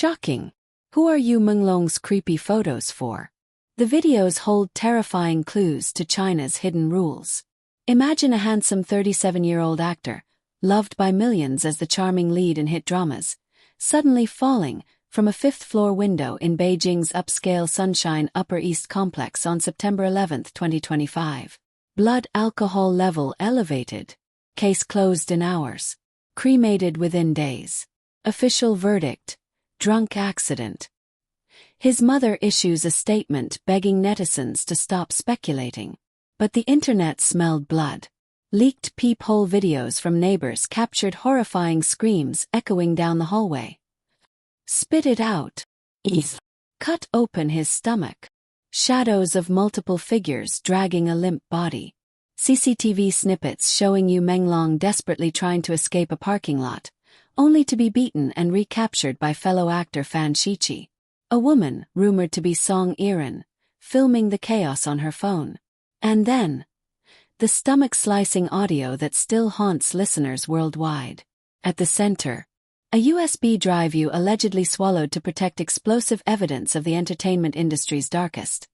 Shocking. Who are Yu Menglong's creepy photos for? The videos hold terrifying clues to China's hidden rules. Imagine a handsome 37-year-old actor, loved by millions as the charming lead in hit dramas, suddenly falling from a fifth-floor window in Beijing's upscale Sunshine Upper East complex on September 11, 2025. Blood alcohol level elevated. Case closed in hours. Cremated within days. Official verdict: drunk accident. His mother issues a statement begging netizens to stop speculating. But the internet smelled blood. Leaked peephole videos from neighbors captured horrifying screams echoing down the hallway. Spit it out. Ease. Cut open his stomach. Shadows of multiple figures dragging a limp body. CCTV snippets showing Yu Menglong desperately trying to escape a parking lot, only to be beaten and recaptured by fellow actor Fan Shiqi, a woman rumored to be Song Iran, filming the chaos on her phone. And then, the stomach-slicing audio that still haunts listeners worldwide. At the center, a USB drive Yu allegedly swallowed to protect explosive evidence of the entertainment industry's darkest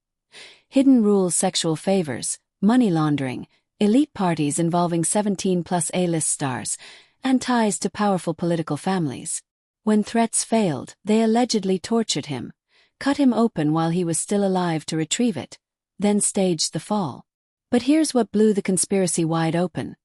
hidden rules: sexual favors, money laundering, elite parties involving 17-plus A-list stars, and ties to powerful political families. When threats failed, they allegedly tortured him, cut him open while he was still alive to retrieve it, then staged the fall. But here's what blew the conspiracy wide open.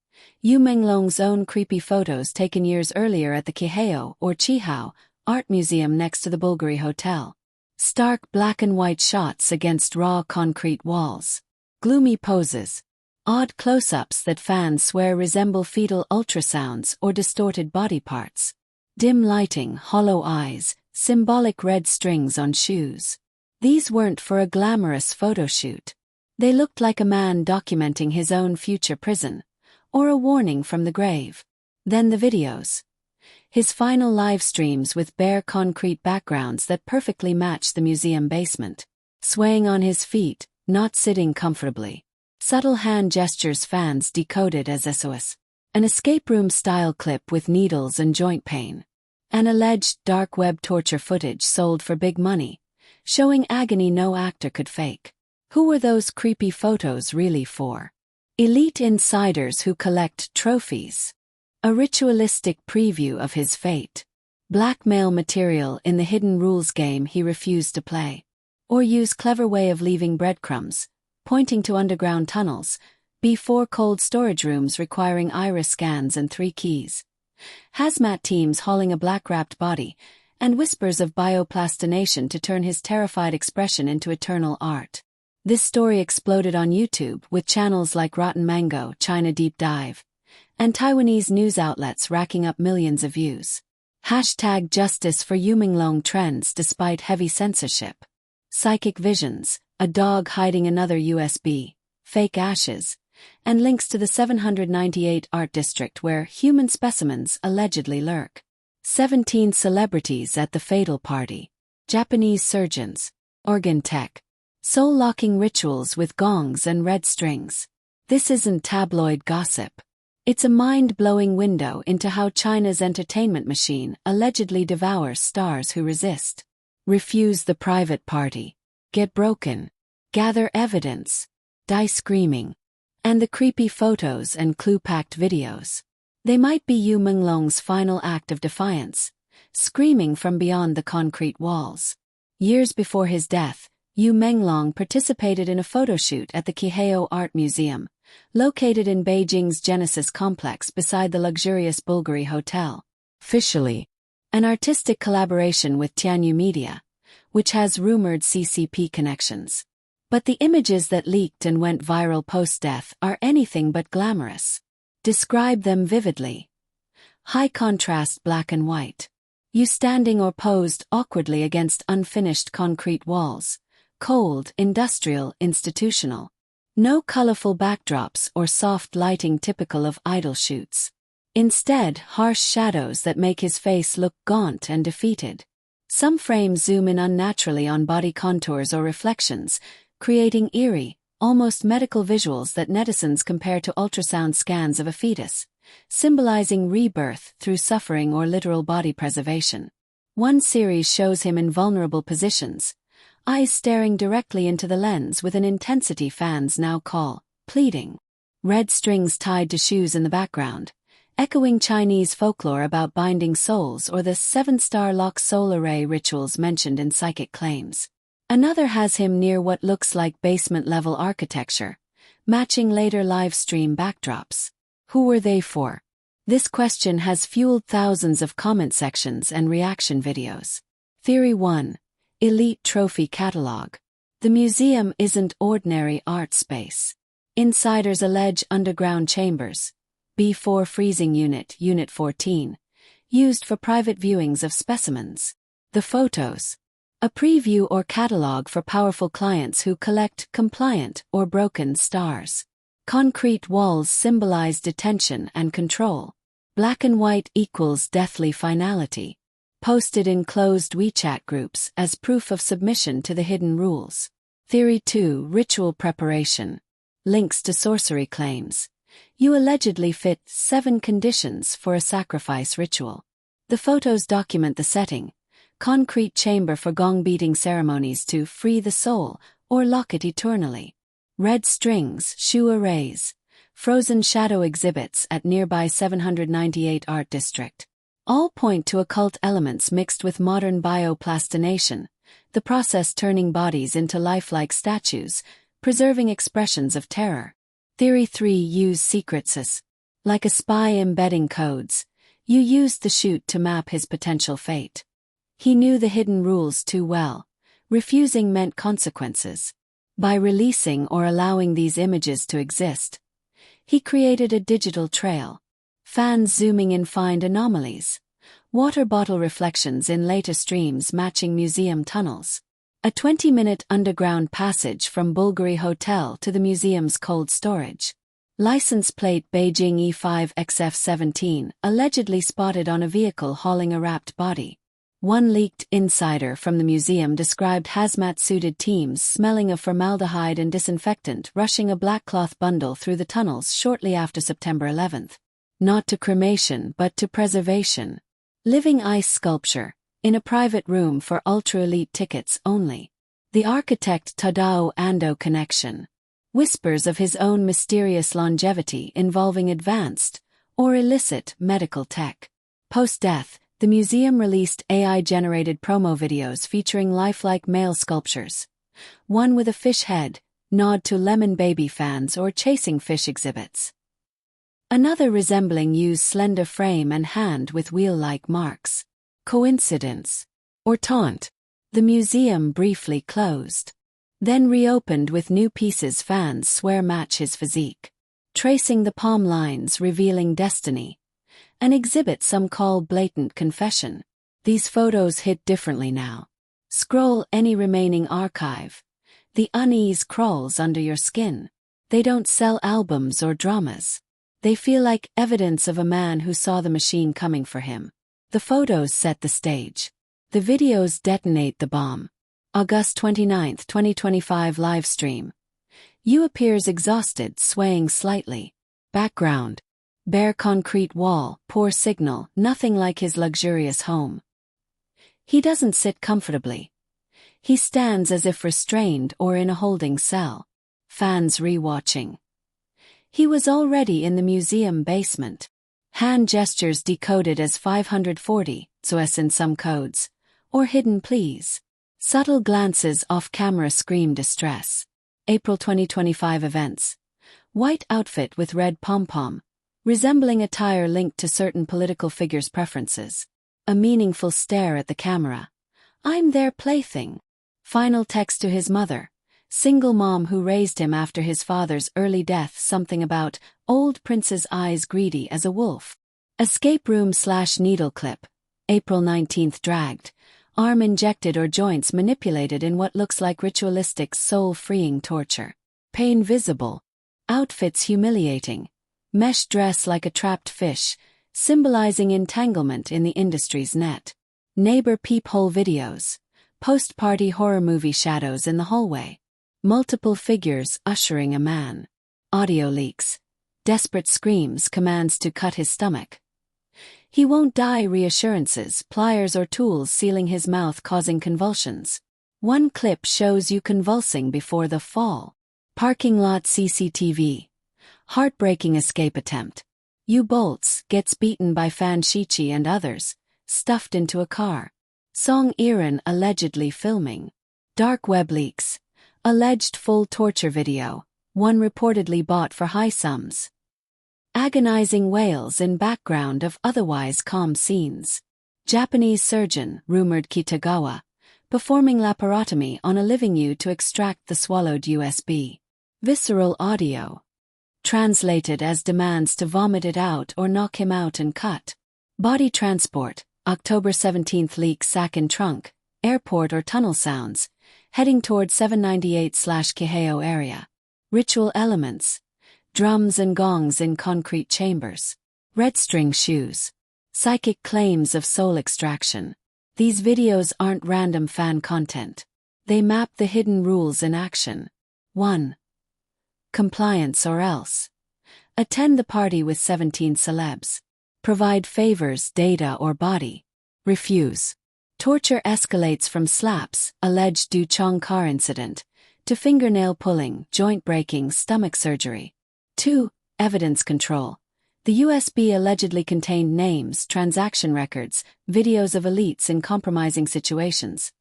Yu Menglong's own creepy photos taken years earlier at the Qihao or Qihao art museum next to the Bulgari Hotel. Stark black and white shots against raw concrete walls. Gloomy poses. Odd close-ups that fans swear resemble fetal ultrasounds or distorted body parts. Dim lighting, hollow eyes, symbolic red strings on shoes. These weren't for a glamorous photo shoot. They looked like a man documenting his own future prison, or a warning from the grave. Then the videos. His final live streams with bare concrete backgrounds that perfectly match the museum basement. Swaying on his feet, not sitting comfortably. Subtle hand gestures fans decoded as SOS. An escape room-style clip with needles and joint pain. An alleged dark web torture footage sold for big money, showing agony no actor could fake. Who were those creepy photos really for? Elite insiders who collect trophies. A ritualistic preview of his fate. Blackmail material in the hidden rules game he refused to play. Or use clever way of leaving breadcrumbs, pointing to underground tunnels, B4 cold storage rooms requiring iris scans and 3 keys. Hazmat teams hauling a black-wrapped body, and whispers of bioplastination to turn his terrified expression into eternal art. This story exploded on YouTube with channels like Rotten Mango, China Deep Dive, and Taiwanese news outlets racking up millions of views. Hashtag justice for Yu Menglong trends despite heavy censorship. Psychic visions, a dog hiding another USB, fake ashes, and links to the 798 art district where human specimens allegedly lurk. 17 celebrities at the fatal party. Japanese surgeons, organ tech, soul-locking rituals with gongs and red strings. This isn't tabloid gossip. It's a mind-blowing window into how China's entertainment machine allegedly devours stars who resist. Refuse the private party. Get broken. Gather evidence. Die screaming. And the creepy photos and clue-packed videos. They might be Yu Menglong's final act of defiance, screaming from beyond the concrete walls. Years before his death, Yu Menglong participated in a photoshoot at the Qihao Art Museum, located in Beijing's Genesis complex beside the luxurious Bulgari Hotel. Officially, an artistic collaboration with Tianyu Media, which has rumored CCP connections. But the images that leaked and went viral post-death are anything but glamorous. Describe them vividly. High contrast black and white. You standing or posed awkwardly against unfinished concrete walls. Cold, industrial, institutional. No colorful backdrops or soft lighting typical of idol shoots. Instead, harsh shadows that make his face look gaunt and defeated. Some frames zoom in unnaturally on body contours or reflections, creating eerie, almost medical visuals that netizens compare to ultrasound scans of a fetus, symbolizing rebirth through suffering or literal body preservation. One series shows him in vulnerable positions, eyes staring directly into the lens with an intensity fans now call pleading. Red strings tied to shoes in the background, echoing Chinese folklore about binding souls or the seven-star lock soul array rituals mentioned in psychic claims. Another has him near what looks like basement-level architecture, matching later live-stream backdrops. Who were they for? This question has fueled thousands of comment sections and reaction videos. Theory 1. Elite Trophy Catalog. The museum isn't ordinary art space. Insiders allege underground chambers, B4 freezing unit, Unit 14, used for private viewings of specimens. The photos. A preview or catalog for powerful clients who collect compliant or broken stars. Concrete walls symbolize detention and control. Black and white equals deathly finality. Posted in closed WeChat groups as proof of submission to the hidden rules. Theory 2. Ritual preparation. Links to sorcery claims. You allegedly fit 7 conditions for a sacrifice ritual. The photos document the setting. Concrete chamber for gong-beating ceremonies to free the soul or lock it eternally. Red strings, shoe arrays. Frozen shadow exhibits at nearby 798 Art District. All point to occult elements mixed with modern bioplastination, the process turning bodies into lifelike statues, preserving expressions of terror. Theory 3. Use secrets. Like a spy embedding codes, you used the shoot to map his potential fate. He knew the hidden rules too well. Refusing meant consequences. By releasing or allowing these images to exist, he created a digital trail. Fans zooming in find anomalies. Water bottle reflections in later streams matching museum tunnels. A 20-minute underground passage from Bulgari Hotel to the museum's cold storage. License plate Beijing E5XF17 allegedly spotted on a vehicle hauling a wrapped body. One leaked insider from the museum described hazmat-suited teams smelling of formaldehyde and disinfectant rushing a black cloth bundle through the tunnels shortly after September 11th. Not to cremation but to preservation. Living ice sculpture, in a private room for ultra-elite tickets only. The architect Tadao Ando connection. Whispers of his own mysterious longevity involving advanced, or illicit, medical tech. Post-death, the museum released AI-generated promo videos featuring lifelike male sculptures. One with a fish head, nod to Lemon Baby fans or chasing fish exhibits. Another resembling Yu's slender frame and hand with wheel-like marks. Coincidence? Or taunt? The museum briefly closed. Then reopened with new pieces fans swear match his physique. Tracing the palm lines revealing destiny. An exhibit some call blatant confession. These photos hit differently now. Scroll any remaining archive. The unease crawls under your skin. They don't sell albums or dramas. They feel like evidence of a man who saw the machine coming for him. The photos set the stage. The videos detonate the bomb. August 29, 2025 live stream. Yu appears exhausted, swaying slightly. Background. Bare concrete wall, poor signal, nothing like his luxurious home. He doesn't sit comfortably. He stands as if restrained or in a holding cell. Fans rewatching. He was already in the museum basement. Hand gestures decoded as 540, SOS in some codes. Or hidden please. Subtle glances off-camera scream distress. April 2025 events. White outfit with red pom-pom. Resembling attire linked to certain political figures' preferences. A meaningful stare at the camera. I'm their plaything. Final text to his mother. Single mom who raised him after his father's early death, something about old prince's eyes greedy as a wolf. Escape room/needle clip. April 19th dragged. Arm injected or joints manipulated in what looks like ritualistic soul-freeing torture. Pain visible. Outfits humiliating. Mesh dress like a trapped fish, symbolizing entanglement in the industry's net. Neighbor peephole videos. Post-party horror movie shadows in the hallway. Multiple figures ushering a man. Audio leaks. Desperate screams, commands to cut his stomach. He won't die reassurances, pliers or tools sealing his mouth causing convulsions. One clip shows Yu convulsing before the fall. Parking lot CCTV. Heartbreaking escape attempt. Yu bolts, gets beaten by Fan Shiqi and others, stuffed into a car. Song Iran allegedly filming. Dark web leaks. Alleged full torture video, one reportedly bought for high sums. Agonizing wails in background of otherwise calm scenes. Japanese surgeon, rumored Kitagawa, performing laparotomy on a living Yu to extract the swallowed USB. Visceral audio. Translated as demands to vomit it out or knock him out and cut. Body transport, October 17 leak sack in trunk, airport or tunnel sounds, heading toward 798/Kiheo area. Ritual elements. Drums and gongs in concrete chambers. Red string shoes. Psychic claims of soul extraction. These videos aren't random fan content. They map the hidden rules in action. 1. Compliance or else. Attend the party with 17 celebs. Provide favors, data or body. Refuse. Torture escalates from slaps, alleged Duchong car incident, to fingernail pulling, joint breaking, stomach surgery. 2. Evidence control. The USB allegedly contained names, transaction records, videos of elites in compromising situations,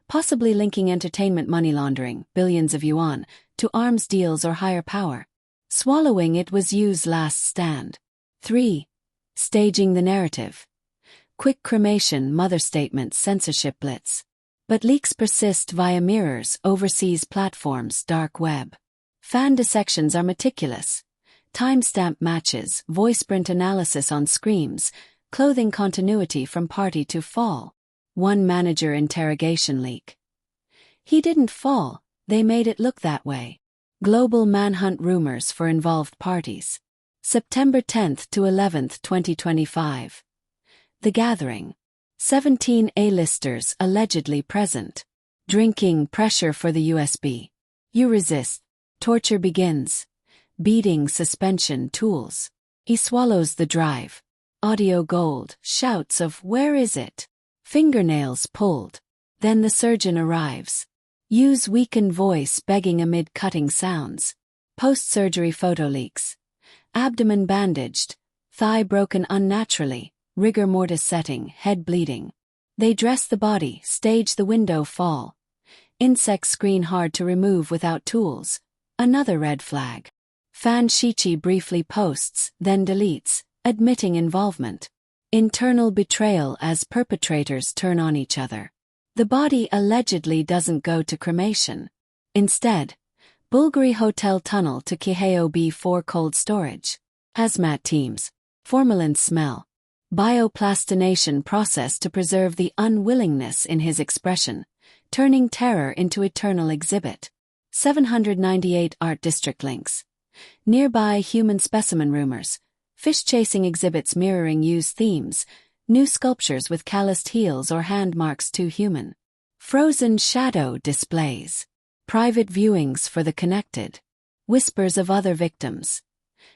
possibly linking entertainment money laundering, billions of yuan, to arms deals or higher power. Swallowing it was Yu's last stand. 3. Staging the narrative. Quick cremation, mother statement, censorship blitz. But leaks persist via mirrors, overseas platforms, dark web. Fan dissections are meticulous. Timestamp matches, voice print analysis on screams, clothing continuity from party to fall. One manager interrogation leak. He didn't fall, they made it look that way. Global manhunt rumors for involved parties. September 10 to 11, 2025. The Gathering. 17 A-listers allegedly present. Drinking, pressure for the USB. You resist. Torture begins. Beating, suspension, tools. He swallows the drive. Audio gold, shouts of "Where is it?" Fingernails pulled. Then the surgeon arrives. Yu's weakened voice begging amid cutting sounds. Post-surgery photo leaks. Abdomen bandaged. Thigh broken unnaturally. Rigor mortis setting, head bleeding. They dress the body, stage the window fall. Insect screen hard to remove without tools. Another red flag. Fan Shiqi briefly posts, then deletes, admitting involvement. Internal betrayal as perpetrators turn on each other. The body allegedly doesn't go to cremation. Instead, Bulgari Hotel tunnel to Kiheo B4 cold storage. Hazmat teams. Formalin smell. Bioplastination process to preserve the unwillingness in his expression, turning terror into eternal exhibit. 798 Art District links. Nearby human specimen rumors. Fish-chasing exhibits mirroring Yu's themes. New sculptures with calloused heels or hand marks too human. Frozen shadow displays. Private viewings for the connected. Whispers of other victims.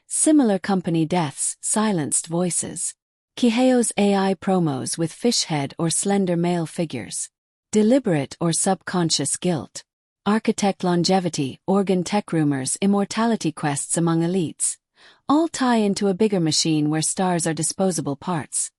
Similar company deaths, silenced voices. Kiheo's AI promos with fish head or slender male figures. Deliberate or subconscious guilt. Architect longevity, organ tech rumors, immortality quests among elites. All tie into a bigger machine where stars are disposable parts.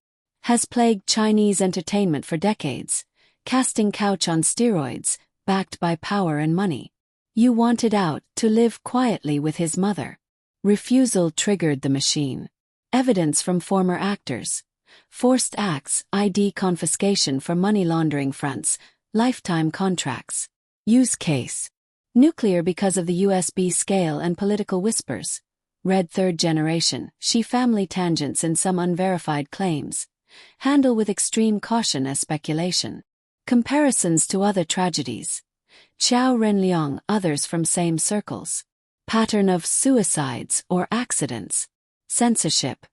Has plagued Chinese entertainment for decades. Casting couch on steroids, backed by power and money. Yu wanted out to live quietly with his mother. Refusal triggered the machine. Evidence from former actors. Forced acts, ID confiscation for money laundering fronts, lifetime contracts. Use case. Nuclear because of the USB scale and political whispers. Red third generation, Shi family tangents in some unverified claims. Handle with extreme caution as speculation. Comparisons to other tragedies. Qiao Renliang, others from same circles. Pattern of suicides or accidents. Censorship.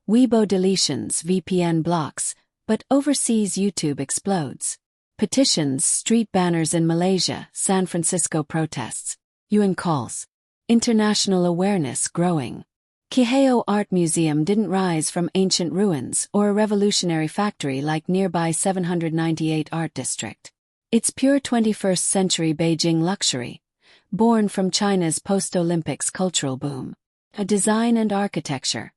Weibo deletions, VPN blocks, but overseas YouTube explodes. Petitions, street banners in Malaysia, San Francisco protests. UN calls. International awareness growing. Qian Art Museum didn't rise from ancient ruins or a revolutionary factory like nearby 798 Art District. It's pure 21st century Beijing luxury, born from China's post-Olympics cultural boom. A design and architecture,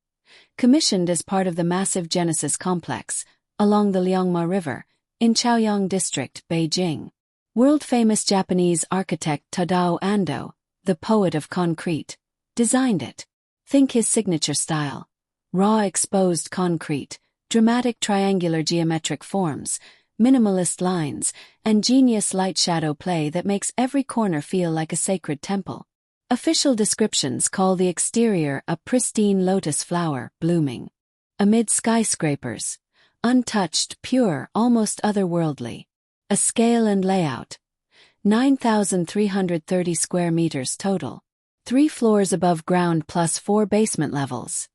commissioned as part of the massive Genesis complex, along the Liangma River, in Chaoyang District, Beijing. World-famous Japanese architect Tadao Ando, the poet of concrete, designed it. Think his signature style. Raw exposed concrete, dramatic triangular geometric forms, minimalist lines, and genius light-shadow play that makes every corner feel like a sacred temple. Official descriptions call the exterior a pristine lotus flower blooming amid skyscrapers, untouched, pure, almost otherworldly. A scale and layout. 9,330 square meters total. 3 floors above ground plus 4 basement levels.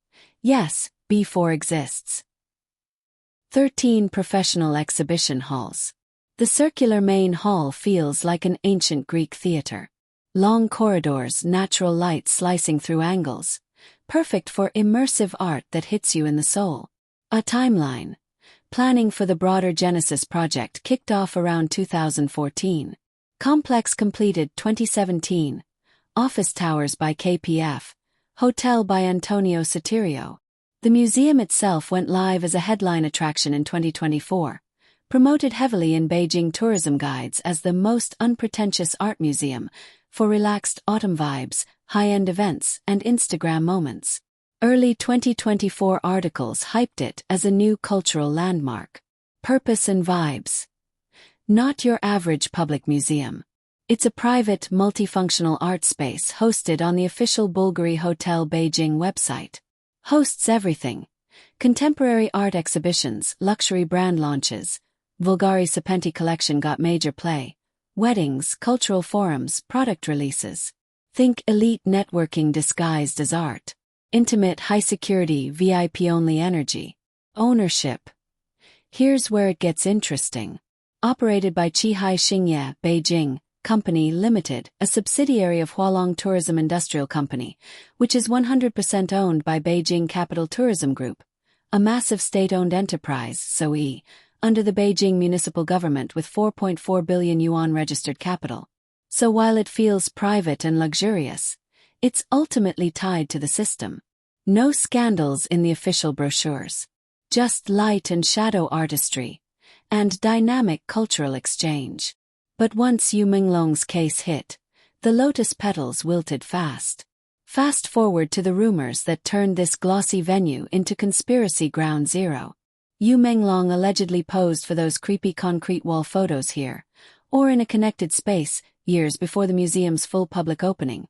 Yes, B4 exists. 13 professional exhibition halls. The circular main hall feels like an ancient Greek theater. Long corridors, natural light slicing through angles. Perfect for immersive art that hits you in the soul. A timeline. Planning for the broader Genesis project kicked off around 2014. Complex completed 2017. Office towers by kpop. Hotel by Antonio Sotirio. The museum itself went live as a headline attraction in 2024. Promoted heavily in Beijing tourism guides as the most unpretentious art museum, for relaxed autumn vibes, high-end events, and Instagram moments. Early 2024 articles hyped it as a new cultural landmark. Purpose and vibes. Not your average public museum. It's a private, multifunctional art space hosted on the official Bulgari Hotel Beijing website. Hosts everything. Contemporary art exhibitions, luxury brand launches. Bulgari Serpenti collection got major play. Weddings, cultural forums, product releases. Think elite networking disguised as art. Intimate, high-security, VIP-only energy. Ownership. Here's where it gets interesting. Operated by Qihai Xingye, Beijing Company Limited, a subsidiary of Hualong Tourism Industrial Company, which is 100% owned by Beijing Capital Tourism Group, a massive state-owned enterprise, SOE, under the Beijing municipal government with 4.4 billion yuan registered capital. So while it feels private and luxurious, it's ultimately tied to the system. No scandals in the official brochures. Just light and shadow artistry, and dynamic cultural exchange. But once Yu Menglong's case hit, the lotus petals wilted fast. Fast forward to the rumors that turned this glossy venue into conspiracy ground zero. Yu Menglong allegedly posed for those creepy concrete wall photos here, or in a connected space, years before the museum's full public opening.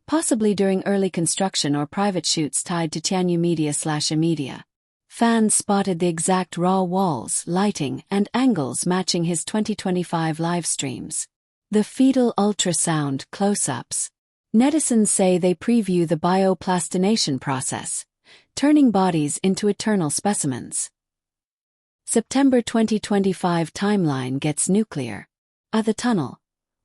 Possibly during early construction or private shoots tied to Tianyu Media/Imedia. Fans spotted the exact raw walls, lighting, and angles matching his 2025 live streams. The fetal ultrasound close-ups. Netizens say they preview the bioplastination process, turning bodies into eternal specimens. September 2025 timeline gets nuclear. At the tunnel.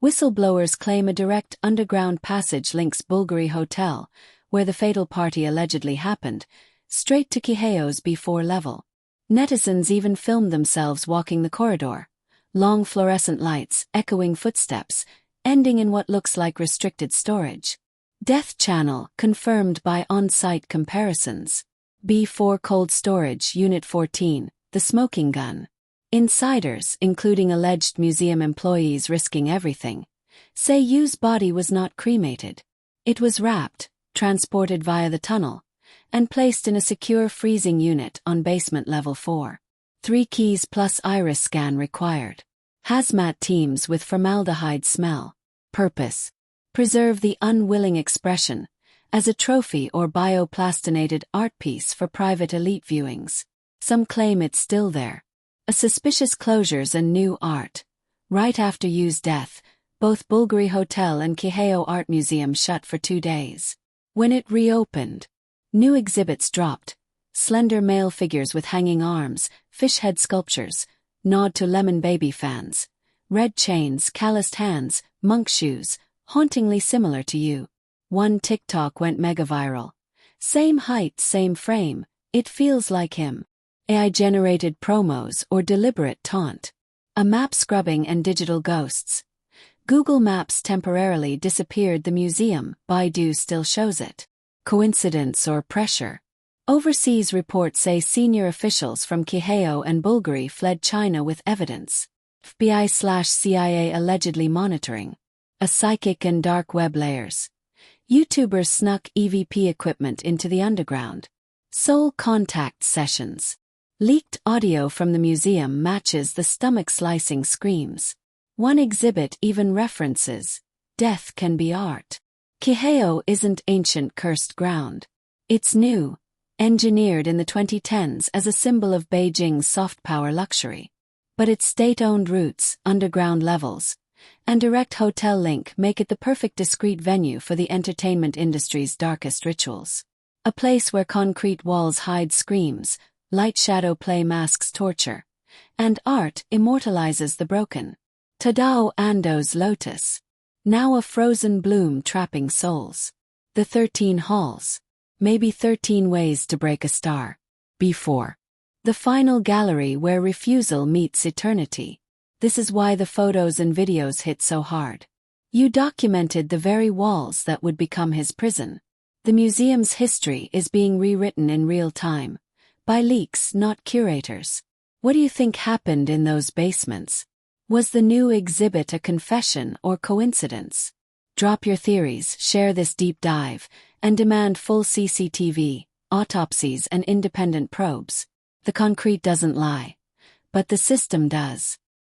Whistleblowers claim a direct underground passage links Bulgari Hotel, where the fatal party allegedly happened, straight to Qian's B4 level. Netizens even filmed themselves walking the corridor. Long fluorescent lights, echoing footsteps, ending in what looks like restricted storage. Death channel confirmed by on-site comparisons. B4 cold storage, Unit 14, the smoking gun. Insiders, including alleged museum employees risking everything, say Yu's body was not cremated. It was wrapped, transported via the tunnel, and placed in a secure freezing unit on basement level 4. 3 keys plus iris scan required. Hazmat teams with formaldehyde smell. Purpose. Preserve the unwilling expression, as a trophy or bioplastinated art piece for private elite viewings. Some claim it's still there. A suspicious closures and new art. Right after Yu's death, both Bulgari Hotel and Qian Art Museum shut for 2 days. When it reopened, new exhibits dropped. Slender male figures with hanging arms, fish head sculptures, nod to Lemon Baby fans. Red chains, calloused hands, monk shoes, hauntingly similar to Yu. One TikTok went mega viral. Same height, same frame, it feels like him. AI-generated promos or deliberate taunt. A map scrubbing and digital ghosts. Google Maps temporarily disappeared the museum, Baidu still shows it. Coincidence or pressure? Overseas reports say senior officials from Qian and Bulgaria fled China with evidence. FBI/CIA allegedly monitoring. A psychic and dark web layers. YouTubers snuck EVP equipment into the underground. Soul contact sessions. Leaked audio from the museum matches the stomach-slicing screams. One exhibit even references, "Death can be art." Qian isn't ancient cursed ground. It's new, engineered in the 2010s as a symbol of Beijing's soft power luxury. But its state-owned roots, underground levels, and direct hotel link make it the perfect discreet venue for the entertainment industry's darkest rituals. A place where concrete walls hide screams, light-shadow play masks torture, and art immortalizes the broken. Tadao Ando's lotus. Now a frozen bloom trapping souls. The 13 halls. Maybe 13 ways to break a star. Before. The final gallery where refusal meets eternity. This is why the photos and videos hit so hard. You documented the very walls that would become his prison. The museum's history is being rewritten in real time. By leaks, not curators. What do you think happened in those basements? Was the new exhibit a confession or coincidence? Drop your theories, share this deep dive, and demand full CCTV, autopsies and independent probes. The concrete doesn't lie. But the system does.